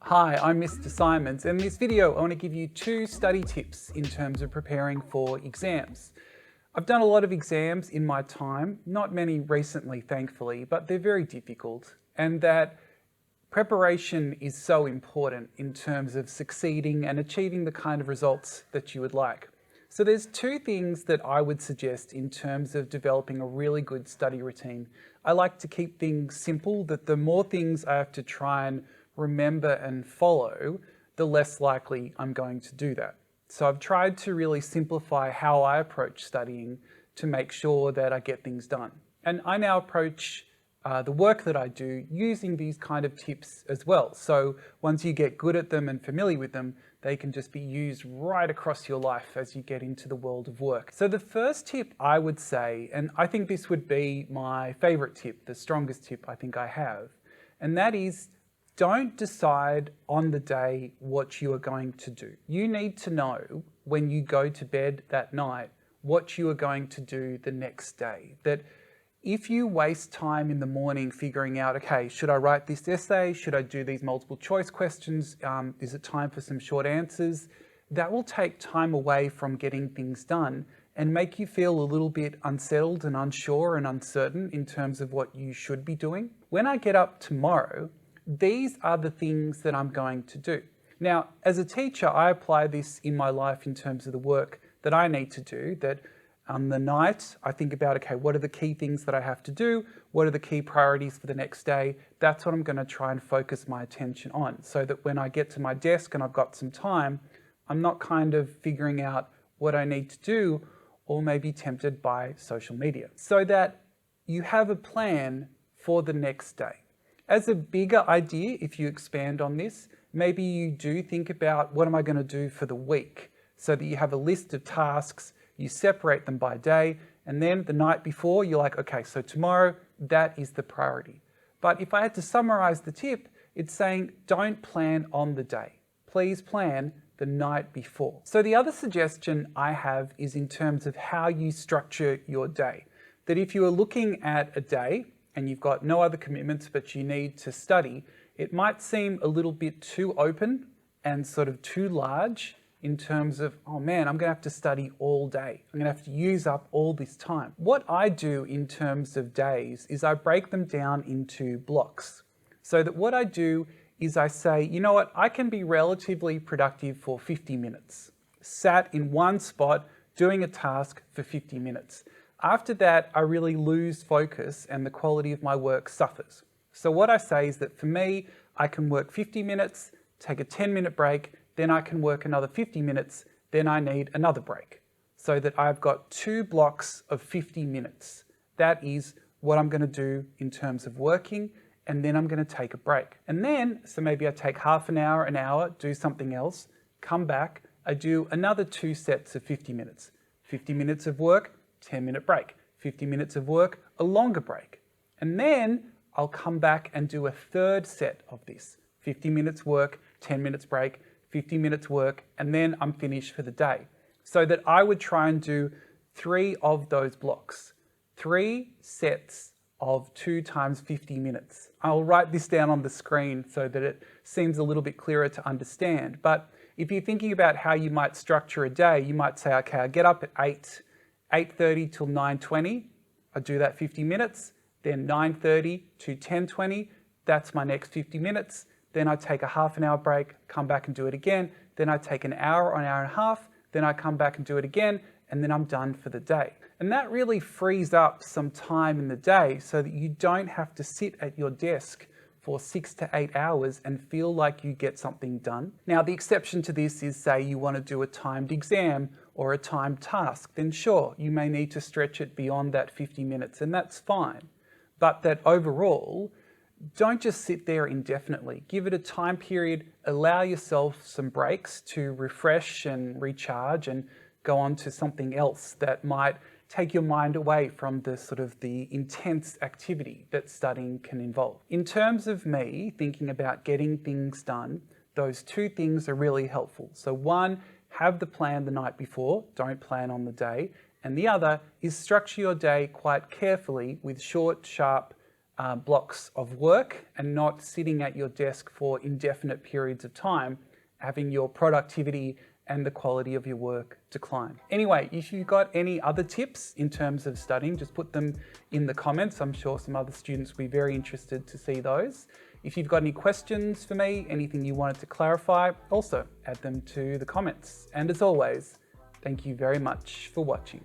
Hi, I'm Mr. Simons, and in this video I want to give you 2 study tips in terms of preparing for exams. I've done a lot of exams in my time, not many recently thankfully, but they're very difficult, and that preparation is so important in terms of succeeding and achieving the kind of results that you would like. So there's 2 things that I would suggest in terms of developing a really good study routine. I like to keep things simple, that the more things I have to try and remember and follow, the less likely I'm going to do that. So I've tried to really simplify how I approach studying to make sure that I get things done. And I now approach the work that I do using these kind of tips as well. So once you get good at them and familiar with them, they can just be used right across your life as you get into the world of work. So the first tip I would say, and I think this would be my favorite tip, the strongest tip I think I have, and that is don't decide on the day what you are going to do. You need to know when you go to bed that night what you are going to do the next day. That if you waste time in the morning figuring out, okay, should I write this essay? Should I do these multiple choice questions? Is it time for some short answers? That will take time away from getting things done and make you feel a little bit unsettled and unsure and uncertain in terms of what you should be doing. When I get up tomorrow, these are the things that I'm going to do. Now, as a teacher, I apply this in my life in terms of the work that I need to do, that on the night, I think about, okay, what are the key things that I have to do? What are the key priorities for the next day? That's what I'm going to try and focus my attention on, so that when I get to my desk and I've got some time, I'm not kind of figuring out what I need to do or maybe tempted by social media. So that you have a plan for the next day. As a bigger idea, if you expand on this, maybe you do think about what am I going to do for the week, so that you have a list of tasks, you separate them by day, and then the night before you're like, okay, so tomorrow, that is the priority. But if I had to summarize the tip, it's saying don't plan on the day. Please plan the night before. So the other suggestion I have is in terms of how you structure your day. That if you are looking at a day, and you've got no other commitments but you need to study, it might seem a little bit too open and sort of too large in terms of, oh man, I'm gonna have to study all day. I'm gonna have to use up all this time. What I do in terms of days is I break them down into blocks. So that what I do is I say, you know what, I can be relatively productive for 50 minutes, sat in one spot doing a task for 50 minutes. After that, I really lose focus and the quality of my work suffers. So what I say is that for me, I can work 50 minutes, take a 10-minute break, then I can work another 50 minutes, then I need another break. So that I've got 2 blocks of 50 minutes. That is what I'm going to do in terms of working, and then I'm going to take a break. And then, so maybe I take half an hour, do something else, come back, I do another 2 sets of 50 minutes. 50 minutes of work, 10-minute break, 50 minutes of work, a longer break. And then I'll come back and do a 3rd set of this. 50 minutes work, 10 minutes break, 50 minutes work, and then I'm finished for the day. So that I would try and do 3 of those blocks. 3 sets of 2 times 50 minutes. I'll write this down on the screen so that it seems a little bit clearer to understand. But if you're thinking about how you might structure a day, you might say, okay, I get up at 8:30 till 9:20, I do that 50 minutes, then 9:30 to 10:20, that's my next 50 minutes, then I take a half an hour break, come back and do it again, then I take an hour or an hour and a half, then I come back and do it again, and then I'm done for the day. And that really frees up some time in the day so that you don't have to sit at your desk for 6 to 8 hours and feel like you get something done. Now, the exception to this is, say you want to do a timed exam or a timed task, then sure, you may need to stretch it beyond that 50 minutes, and that's fine. But that overall, don't just sit there indefinitely. Give it a time period, allow yourself some breaks to refresh and recharge and go on to something else that might take your mind away from the sort of the intense activity that studying can involve. In terms of me thinking about getting things done, those 2 things are really helpful. So one, have the plan the night before, don't plan on the day. And the other is structure your day quite carefully with short, sharp blocks of work and not sitting at your desk for indefinite periods of time, having your productivity and the quality of your work decline. Anyway, if you've got any other tips in terms of studying, just put them in the comments. I'm sure some other students will be very interested to see those. If you've got any questions for me, anything you wanted to clarify, also add them to the comments. And as always, thank you very much for watching.